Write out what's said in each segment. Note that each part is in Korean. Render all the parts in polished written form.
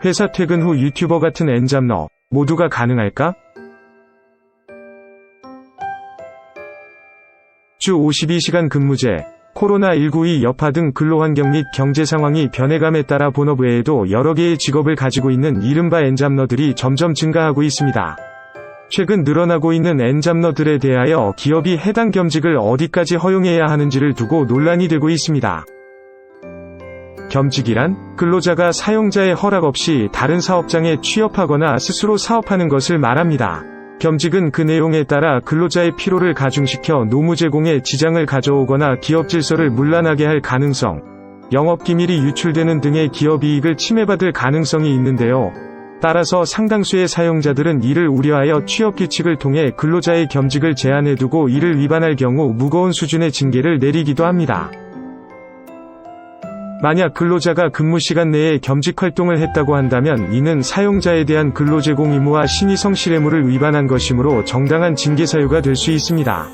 회사 퇴근 후 유튜버 같은 엔잡러, 모두가 가능할까? 주 52시간 근무제, 코로나19의 여파 등 근로환경 및 경제 상황이 변해감에 따라 본업 외에도 여러 개의 직업을 가지고 있는 이른바 엔잡러들이 점점 증가하고 있습니다. 최근 늘어나고 있는 엔잡러들에 대하여 기업이 해당 겸직을 어디까지 허용해야 하는지를 두고 논란이 되고 있습니다. 겸직이란 근로자가 사용자의 허락 없이 다른 사업장에 취업하거나 스스로 사업하는 것을 말합니다. 겸직은 그 내용에 따라 근로자의 피로를 가중시켜 노무 제공에 지장을 가져오거나 기업 질서를 문란하게 할 가능성, 영업기밀이 유출되는 등의 기업 이익을 침해받을 가능성이 있는데요. 따라서 상당수의 사용자들은 이를 우려하여 취업규칙을 통해 근로자의 겸직을 제한해두고 이를 위반할 경우 무거운 수준의 징계를 내리기도 합니다. 만약 근로자가 근무시간 내에 겸직 활동을 했다고 한다면 이는 사용자에 대한 근로제공 의무와 신의 성실 의무를 위반한 것이므로 정당한 징계 사유가 될 수 있습니다.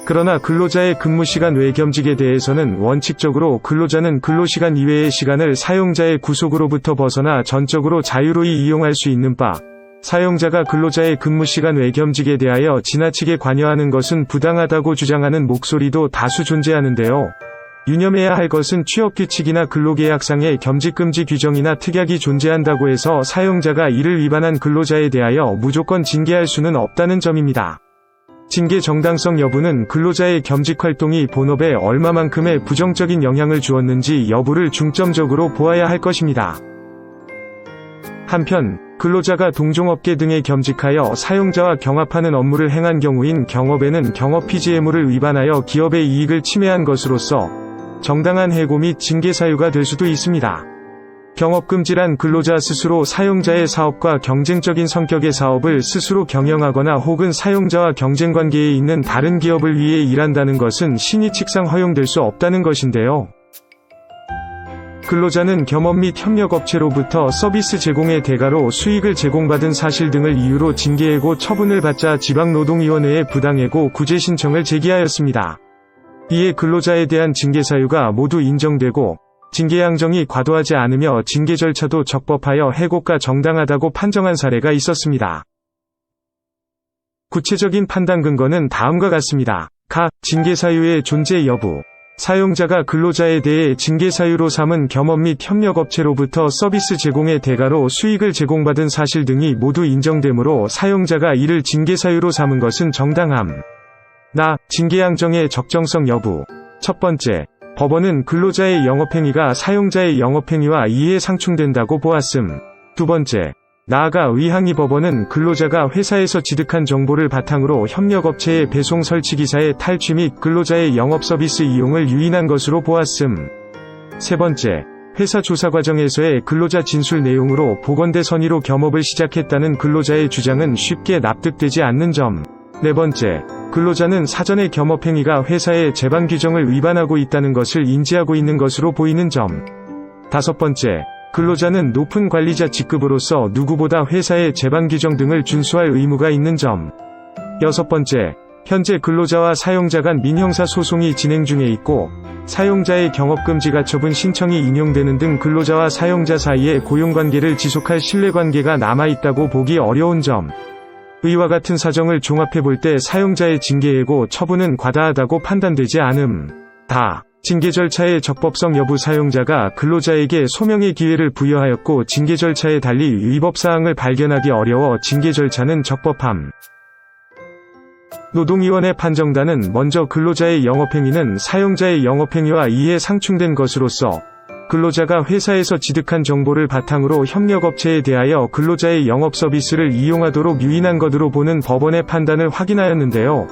그러나 근로자의 근무시간 외 겸직에 대해서는 원칙적으로 근로자는 근로시간 이외의 시간을 사용자의 구속으로부터 벗어나 전적으로 자유로이 이용할 수 있는 바, 사용자가 근로자의 근무시간 외 겸직에 대하여 지나치게 관여하는 것은 부당하다고 주장하는 목소리도 다수 존재하는데요. 유념해야 할 것은 취업규칙이나 근로계약상의 겸직금지 규정이나 특약이 존재한다고 해서 사용자가 이를 위반한 근로자에 대하여 무조건 징계할 수는 없다는 점입니다. 징계 정당성 여부는 근로자의 겸직 활동이 본업에 얼마만큼의 부정적인 영향을 주었는지 여부를 중점적으로 보아야 할 것입니다. 한편, 근로자가 동종업계 등에 겸직하여 사용자와 경합하는 업무를 행한 경우인 경업에는 경업피지의무를 위반하여 기업의 이익을 침해한 것으로서 정당한 해고 및 징계 사유가 될 수도 있습니다. 경업금지란 근로자 스스로 사용자의 사업과 경쟁적인 성격의 사업을 스스로 경영하거나 혹은 사용자와 경쟁관계에 있는 다른 기업을 위해 일한다는 것은 신의칙상 허용될 수 없다는 것인데요. 근로자는 겸업 및 협력업체로부터 서비스 제공의 대가로 수익을 제공받은 사실 등을 이유로 징계해고 처분을 받자 지방노동위원회에 부당해고 구제 신청을 제기하였습니다. 이에 근로자에 대한 징계 사유가 모두 인정되고 징계 양정이 과도하지 않으며 징계 절차도 적법하여 해고가 정당하다고 판정한 사례가 있었습니다. 구체적인 판단 근거는 다음과 같습니다. 징계 사유의 존재 여부. 사용자가 근로자에 대해 징계 사유로 삼은 겸업 및 협력업체로부터 서비스 제공의 대가로 수익을 제공받은 사실 등이 모두 인정되므로 사용자가 이를 징계 사유로 삼은 것은 정당함. 징계 양정의 적정성 여부. 첫 번째, 법원은 근로자의 영업행위가 사용자의 영업행위와 이해상충된다고 보았음. 두 번째, 나아가 의항의 법원은 근로자가 회사에서 취득한 정보를 바탕으로 협력업체의 배송 설치기사의 탈취 및 근로자의 영업서비스 이용을 유인한 것으로 보았음. 세 번째, 회사 조사 과정에서의 근로자 진술 내용으로 보건대 선의로 겸업을 시작했다는 근로자의 주장은 쉽게 납득되지 않는 점. 네 번째, 근로자는 사전에 겸업행위가 회사의 제반 규정을 위반하고 있다는 것을 인지하고 있는 것으로 보이는 점. 다섯 번째, 근로자는 높은 관리자 직급으로서 누구보다 회사의 제반 규정 등을 준수할 의무가 있는 점. 여섯 번째, 현재 근로자와 사용자 간 민형사 소송이 진행 중에 있고 사용자의 경업금지 가처분 신청이 인용되는 등 근로자와 사용자 사이의 고용관계를 지속할 신뢰관계가 남아있다고 보기 어려운 점. 이와 같은 사정을 종합해볼 때 사용자의 징계해고 처분은 과다하다고 판단되지 않음. 징계 절차의 적법성 여부. 사용자가 근로자에게 소명의 기회를 부여하였고 징계 절차에 달리 위법사항을 발견하기 어려워 징계 절차는 적법함. 노동위원회 판정단은 먼저 근로자의 영업행위는 사용자의 영업행위와 이해 상충된 것으로서 근로자가 회사에서 취득한 정보를 바탕으로 협력업체에 대하여 근로자의 영업서비스를 이용하도록 유인한 것으로 보는 법원의 판단을 확인하였는데요.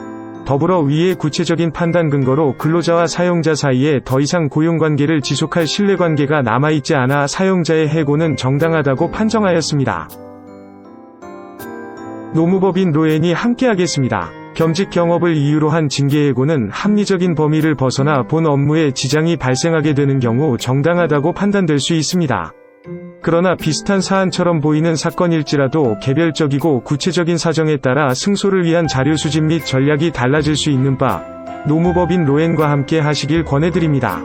더불어 위의 구체적인 판단 근거로 근로자와 사용자 사이에 더 이상 고용관계를 지속할 신뢰관계가 남아있지 않아 사용자의 해고는 정당하다고 판정하였습니다. 노무법인 로엔이 함께하겠습니다. 겸직 경업을 이유로 한 징계해고는 합리적인 범위를 벗어나 본 업무에 지장이 발생하게 되는 경우 정당하다고 판단될 수 있습니다. 그러나 비슷한 사안처럼 보이는 사건일지라도 개별적이고 구체적인 사정에 따라 승소를 위한 자료 수집 및 전략이 달라질 수 있는 바 노무법인 로엔과 함께 하시길 권해드립니다.